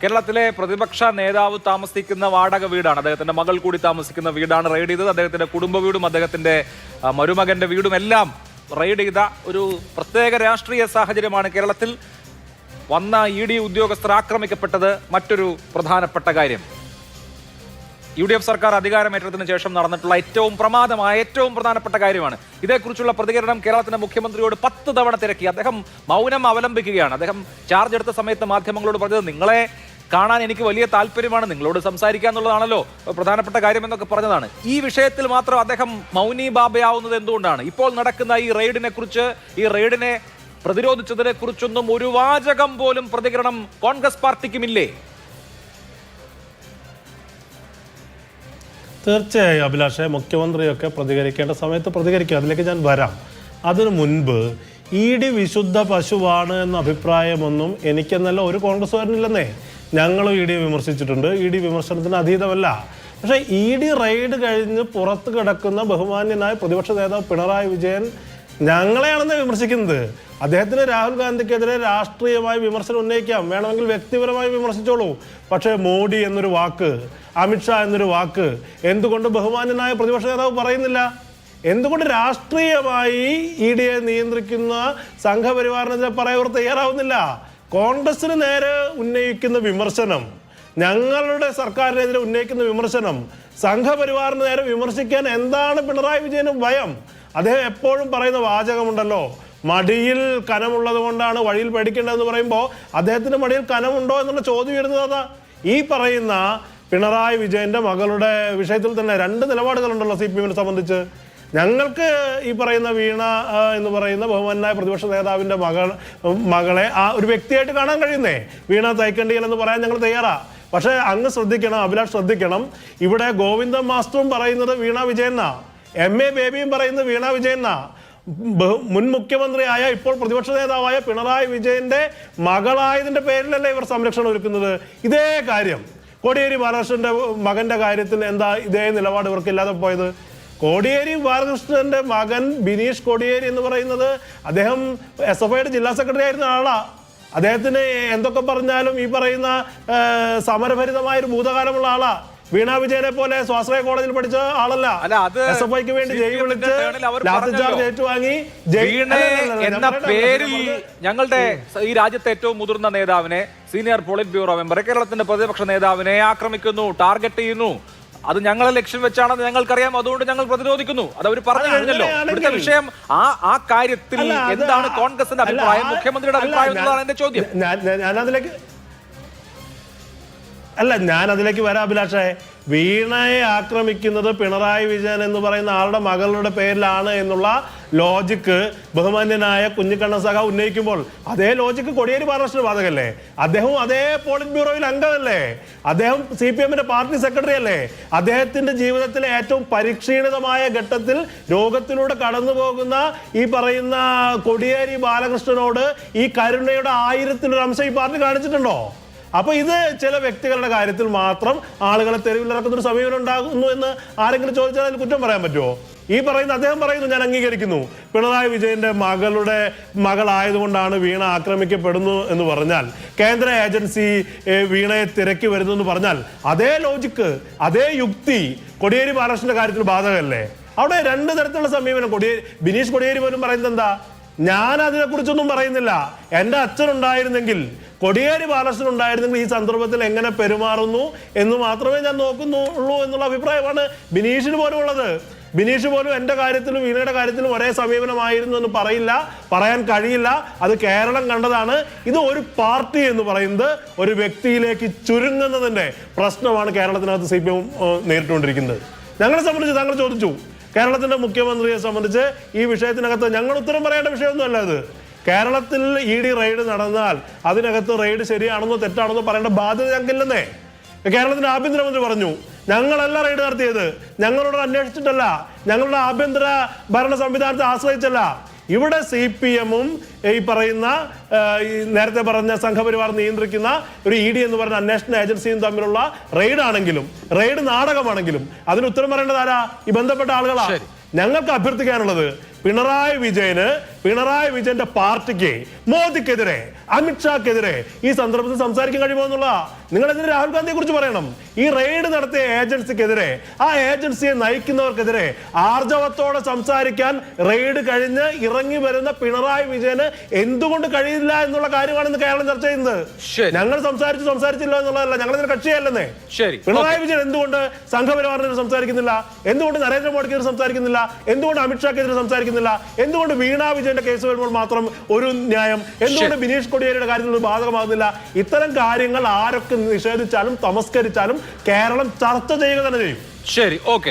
കേരളത്തിലെ പ്രതിപക്ഷ നേതാവ് താമസിക്കുന്ന വാടക വീടാണ്, അദ്ദേഹത്തിന്റെ മകൾ കൂടി താമസിക്കുന്ന വീടാണ് റെയ്ഡ് ചെയ്തത്. അദ്ദേഹത്തിന്റെ കുടുംബ വീടും അദ്ദേഹത്തിന്റെ മരുമകന്റെ വീടും എല്ലാം റെയ്ഡ് ചെയ്ത ഒരു പ്രത്യേക രാഷ്ട്രീയ സാഹചര്യമാണ് കേരളത്തിൽ. വന്ന ED ഉദ്യോഗസ്ഥർ ആക്രമിക്കപ്പെട്ടത് മറ്റൊരു പ്രധാനപ്പെട്ട കാര്യം. UDF സർക്കാർ അധികാരമേറ്റതിനു ശേഷം നടന്നിട്ടുള്ള ഏറ്റവും പ്രധാനപ്പെട്ട കാര്യമാണ്. ഇതേക്കുറിച്ചുള്ള പ്രതികരണം കേരളത്തിന്റെ മുഖ്യമന്ത്രിയോട് 10 തവണ തിരക്കി. അദ്ദേഹം മൗനം അവലംബിക്കുകയാണ്. അദ്ദേഹം ചാർജ് എടുത്ത സമയത്ത് മാധ്യമങ്ങളോട് പറഞ്ഞത്, നിങ്ങളെ കാണാൻ എനിക്ക് വലിയ താല്പര്യമാണ്, നിങ്ങളോട് സംസാരിക്കുക എന്നുള്ളതാണല്ലോ പ്രധാനപ്പെട്ട കാര്യം എന്നൊക്കെ പറഞ്ഞതാണ്. ഈ വിഷയത്തിൽ മാത്രം അദ്ദേഹം മൗനി ബാബയാവുന്നത് എന്തുകൊണ്ടാണ്? ഇപ്പോൾ നടക്കുന്ന ഈ റെയ്ഡിനെ കുറിച്ച്, ഈ റെയ്ഡിനെ പ്രതിരോധിച്ചതിനെ കുറിച്ചൊന്നും ഒരു വാചകം പോലും പ്രതികരണം കോൺഗ്രസ് പാർട്ടിക്കുമില്ലേ? തീർച്ചയായും അഭിലാഷേ, മുഖ്യമന്ത്രിയൊക്കെ പ്രതികരിക്കേണ്ട സമയത്ത് പ്രതികരിക്കും. അതിലേക്ക് ഞാൻ വരാം. അതിനു മുൻപ് ED വിശുദ്ധ പശുവാണ് എന്ന അഭിപ്രായമൊന്നും എനിക്കെന്നല്ല ഒരു കോൺഗ്രസ്സുകാരനില്ലെന്നേ. ഞങ്ങളും ED വിമർശിച്ചിട്ടുണ്ട്. ED വിമർശനത്തിന് അതീതമല്ല. പക്ഷേ ED റെയ്ഡ് കഴിഞ്ഞ് പുറത്ത് കിടക്കുന്ന ബഹുമാന്യനായ പ്രതിപക്ഷ നേതാവ് പിണറായി വിജയൻ ഞങ്ങളെയാണെന്ന് വിമർശിക്കുന്നത്. അദ്ദേഹത്തിന് രാഹുൽ ഗാന്ധിക്കെതിരെ രാഷ്ട്രീയമായി വിമർശനം ഉന്നയിക്കാം, വേണമെങ്കിൽ വ്യക്തിപരമായി വിമർശിച്ചോളൂ. പക്ഷേ മോഡി എന്നൊരു വാക്ക്, അമിത്ഷാ എന്നൊരു വാക്ക് എന്തുകൊണ്ട് ബഹുമാന്യനായ പ്രതിപക്ഷ നേതാവ് പറയുന്നില്ല? എന്തുകൊണ്ട് രാഷ്ട്രീയമായി EDയെ നിയന്ത്രിക്കുന്ന സംഘപരിവാറിനെതിരെ പറയാൻ തയ്യാറാവുന്നില്ല? കോൺഗ്രസിന് നേരെ ഉന്നയിക്കുന്ന വിമർശനം, ഞങ്ങളുടെ സർക്കാരിനെതിരെ ഉന്നയിക്കുന്ന വിമർശനം, സംഘപരിവാറിന് നേരെ വിമർശിക്കാൻ എന്താണ് പിണറായി വിജയന് ഭയം? അദ്ദേഹം എപ്പോഴും പറയുന്ന വാചകമുണ്ടല്ലോ, മടിയിൽ കനമുള്ളത് കൊണ്ടാണ് വഴിയിൽ പേടിക്കേണ്ടതെന്ന് പറയുമ്പോൾ അദ്ദേഹത്തിന്റെ മടിയിൽ കനമുണ്ടോ എന്നുള്ള ചോദ്യം വരുന്നത് അതാ. ഈ പറയുന്ന പിണറായി വിജയന്റെ മകളുടെ വിഷയത്തിൽ തന്നെ 2 നിലപാടുകളുണ്ടല്ലോ CPM-നെ സംബന്ധിച്ച്. ഞങ്ങൾക്ക് ഈ പറയുന്ന വീണ എന്ന് പറയുന്ന ബഹുമാനായ പ്രതിപക്ഷ നേതാവിന്റെ മകളെ ആ ഒരു വ്യക്തിയായിട്ട് കാണാൻ കഴിയുന്നേ. വീണ തൈക്കണ്ടിയൻ എന്ന് പറയാൻ ഞങ്ങൾ തയ്യാറാ. പക്ഷെ അങ്ങ് ശ്രദ്ധിക്കണം, അഭിലാഷ് ശ്രദ്ധിക്കണം, ഇവിടെ ഗോവിന്ദൻ മാസ്റ്ററും പറയുന്നത് വീണ വിജയനാ, MA ബേബിയും പറയുന്നത് വീണ വിജയനാ. മുൻ മുഖ്യമന്ത്രിയായ ഇപ്പോൾ പ്രതിപക്ഷ നേതാവായ പിണറായി വിജയന്റെ മകളായതിന്റെ പേരിലല്ലേ ഇവർ സംരക്ഷണം ഒരുക്കുന്നത്? ഇതേ കാര്യം കോടിയേരി ബാലകൃഷ്ണന്റെ മകന്റെ കാര്യത്തിൽ എന്താ ഇതേ നിലപാട് ഇവർക്കില്ലാതെ പോയത്? കോടിയേരി ബാലകൃഷ്ണന്റെ മകൻ ബിനീഷ് കോടിയേരി എന്ന് പറയുന്നത് അദ്ദേഹം SFIയുടെ ജില്ലാ സെക്രട്ടറി ആയിരുന്ന ആളാ. അദ്ദേഹത്തിന് എന്തൊക്കെ പറഞ്ഞാലും ഈ പറയുന്ന സമരഭരിതമായൊരു ഭൂതകാലമുള്ള ആളാ. വീണ വിജയനെ പോലെ സ്വാശ്രയ കോളേജിൽ പഠിച്ച ആളല്ല. SFIക്ക് വേണ്ടി ജയിൽ വിളിച്ച് ലാത്തി ചാർജ് ഏറ്റുവാങ്ങി എന്ന പേരിൽ ഞങ്ങളുടെ ഈ രാജ്യത്തെ ഏറ്റവും മുതിർന്ന നേതാവിനെ, സീനിയർ പോളിറ്റ് ബ്യൂറോ മെമ്പർ, കേരളത്തിന്റെ പ്രതിപക്ഷ നേതാവിനെ ആക്രമിക്കുന്നു, ടാർഗറ്റ് ചെയ്യുന്നു. അത് ഞങ്ങളെ ലക്ഷ്യം വെച്ചാണെന്ന് ഞങ്ങൾക്കറിയാം, അതുകൊണ്ട് ഞങ്ങൾ പ്രതിരോധിക്കുന്നു. അത് അവർ പറഞ്ഞു കഴിഞ്ഞല്ലോ. ഇവിടുത്തെ വിഷയം ആ കാര്യത്തിൽ എന്താണ് കോൺഗ്രസിന്റെ അഭിപ്രായം, മുഖ്യമന്ത്രിയുടെ അഭിപ്രായം എന്നതാണ് എന്റെ ചോദ്യം. ഞാൻ അതിലേക്ക് വരാം അഭിലാഷേ. വീണയെ ആക്രമിക്കുന്നത് പിണറായി വിജയൻ എന്ന് പറയുന്ന ആളുടെ മകളുടെ പേരിലാണ് എന്നുള്ള ലോജിക്ക് ബഹുമാന്യനായ കുഞ്ഞിക്കണ്ണൻ സഖ ഉന്നയിക്കുമ്പോൾ അതേ ലോജിക്ക് കോടിയേരി ബാലകൃഷ്ണന് ബാധകല്ലേ? അദ്ദേഹം അതേ പോളിറ്റ് ബ്യൂറോയിൽ അംഗമല്ലേ? അദ്ദേഹം CPM-ന്റെ പാർട്ടി സെക്രട്ടറി അല്ലേ? അദ്ദേഹത്തിന്റെ ജീവിതത്തിലെ ഏറ്റവും പരിക്ഷീണിതമായ ഘട്ടത്തിൽ രോഗത്തിലൂടെ കടന്നു പോകുന്ന ഈ പറയുന്ന കോടിയേരി ബാലകൃഷ്ണനോട് ഈ കരുണയുടെ 1000-ലൊരു അംശം ഈ പാർട്ടി കാണിച്ചിട്ടുണ്ടോ? അപ്പൊ ഇത് ചില വ്യക്തികളുടെ കാര്യത്തിൽ മാത്രം ആളുകളെ തെരുവിലിറക്കുന്ന ഒരു സമീപനം ഉണ്ടാകുന്നു എന്ന് ആരെങ്കിലും ചോദിച്ചാൽ അതിൽ കുറ്റം പറയാൻ പറ്റുമോ? ഈ പറയുന്ന അദ്ദേഹം പറയുന്നു, ഞാൻ അംഗീകരിക്കുന്നു, പിണറായി വിജയന്റെ മകളായതുകൊണ്ടാണ് വീണ ആക്രമിക്കപ്പെടുന്നു എന്ന് പറഞ്ഞാൽ, കേന്ദ്ര ഏജൻസി വീണയെ തിരക്കി വരുന്നു എന്ന് പറഞ്ഞാൽ അതേ ലോജിക്ക്, അതേ യുക്തി കോടിയേരി ബാലകൃഷ്ണന്റെ കാര്യത്തിൽ ബാധകമല്ലേ? അവിടെ 2 തരത്തിലുള്ള സമീപനം. ബിനീഷ് കോടിയേരി പോലും പറയുന്നത് എന്താ? ഞാൻ അതിനെക്കുറിച്ചൊന്നും പറയുന്നില്ല, എൻ്റെ അച്ഛനുണ്ടായിരുന്നെങ്കിൽ, കോടിയേരി ബാലകൃഷ്ണൻ ഉണ്ടായിരുന്നെങ്കിൽ ഈ സന്ദർഭത്തിൽ എങ്ങനെ പെരുമാറുന്നു എന്ന് മാത്രമേ ഞാൻ നോക്കുന്നുള്ളൂ എന്നുള്ള അഭിപ്രായമാണ് ബിനീഷിന് പോലും ഉള്ളത്. ബിനീഷ് പോലും എൻ്റെ കാര്യത്തിലും വീണയുടെ കാര്യത്തിലും ഒരേ സമീപനമായിരുന്നു എന്ന് പറയാൻ കഴിയില്ല. അത് കേരളം കണ്ടതാണ്. ഇത് ഒരു പാർട്ടി എന്ന് പറയുന്നത് ഒരു വ്യക്തിയിലേക്ക് ചുരുങ്ങുന്നതിൻ്റെ പ്രശ്നമാണ് കേരളത്തിനകത്ത് CPM നേരിട്ടുകൊണ്ടിരിക്കുന്നത്. ഞങ്ങളെ സംബന്ധിച്ച് താങ്കൾ ചോദിച്ചു, കേരളത്തിന്റെ മുഖ്യമന്ത്രിയെ സംബന്ധിച്ച് ഈ വിഷയത്തിനകത്ത് ഞങ്ങൾ ഉത്തരം പറയേണ്ട വിഷയമൊന്നുമല്ല ഇത്. കേരളത്തിൽ ED റെയ്ഡ് നടന്നാൽ അതിനകത്ത് റെയ്ഡ് ശരിയാണെന്നോ തെറ്റാണെന്നോ പറയേണ്ട ബാധ്യത ഞങ്ങൾക്കില്ലെന്നേ. കേരളത്തിന്റെ ആഭ്യന്തരമന്ത്രി പറഞ്ഞു, ഞങ്ങളല്ല റെയ്ഡ് നടത്തിയത്, ഞങ്ങളോട് അന്വേഷിച്ചിട്ടല്ല, ഞങ്ങളുടെ ആഭ്യന്തര ഭരണ സംവിധാനത്തെ ആശ്രയിച്ചല്ല. ഇവിടെ CPM-ഉം ഈ പറയുന്ന നേരത്തെ പറഞ്ഞ സംഘപരിവാർ നിയന്ത്രിക്കുന്ന ഒരു ED എന്ന് പറഞ്ഞ അന്വേഷണ ഏജൻസിയും തമ്മിലുള്ള റെയ്ഡ് ആണെങ്കിലും, റെയ്ഡ് നാടകമാണെങ്കിലും അതിന് ഉത്തരം പറയേണ്ടത് ആരാ? ഈ ബന്ധപ്പെട്ട ആളുകളാ. ഞങ്ങൾക്ക് അഭ്യർത്ഥിക്കാനുള്ളത് പിണറായി വിജയന്റെ പാർട്ടിക്ക്, മോദിക്കെതിരെ, അമിത്ഷാക്കെതിരെ ഈ സന്ദർഭത്തിൽ സംസാരിക്കാൻ കഴിയുമോ എന്നുള്ള നിങ്ങൾ എന്തിന് രാഹുൽ ഗാന്ധിയെ കുറിച്ച് പറയണം? ഈ റെയ്ഡ് നടത്തിയ ഏജൻസിക്കെതിരെ, ആ ഏജൻസിയെ നയിക്കുന്നവർക്കെതിരെ ആർജവത്തോടെ സംസാരിക്കാൻ റെയ്ഡ് കഴിഞ്ഞ് ഇറങ്ങി വരുന്ന പിണറായി വിജയന് എന്തുകൊണ്ട് കഴിയില്ല എന്നുള്ള കാര്യമാണ് ഇന്ന് കേരളം ചർച്ച ചെയ്യുന്നത്. ഞങ്ങൾ സംസാരിച്ചില്ല എന്നുള്ളതല്ല, ഞങ്ങൾ ഇതിന് കക്ഷിയല്ലെന്നേ. പിണറായി വിജയൻ എന്തുകൊണ്ട് സംഘപരിവാറിനെതിരെ സംസാരിക്കുന്നില്ല? എന്തുകൊണ്ട് നരേന്ദ്രമോദിക്കെതിരെ സംസാരിക്കുന്നില്ല? എന്തുകൊണ്ട് അമിത്ഷാക്കെതിരെ സംസാരിക്കുന്നില്ല? എന്തുകൊണ്ട് വീണ വിജയന്റെ കേസ് വരുമ്പോൾ മാത്രം ഒരു ന്യായം? എന്തുകൊണ്ട് ബിനീഷ് കൊടിയേരിയുടെ കാര്യത്തിൽ ബാധകമാകുന്നില്ല? ഇത്തരം കാര്യങ്ങൾ ആരൊക്കെ നിഷേധിച്ചാലും തമസ്കരിച്ചാലും കേരളം ചർച്ച ചെയ്യുക തന്നെ ചെയ്യും. ശരി, ഓക്കെ.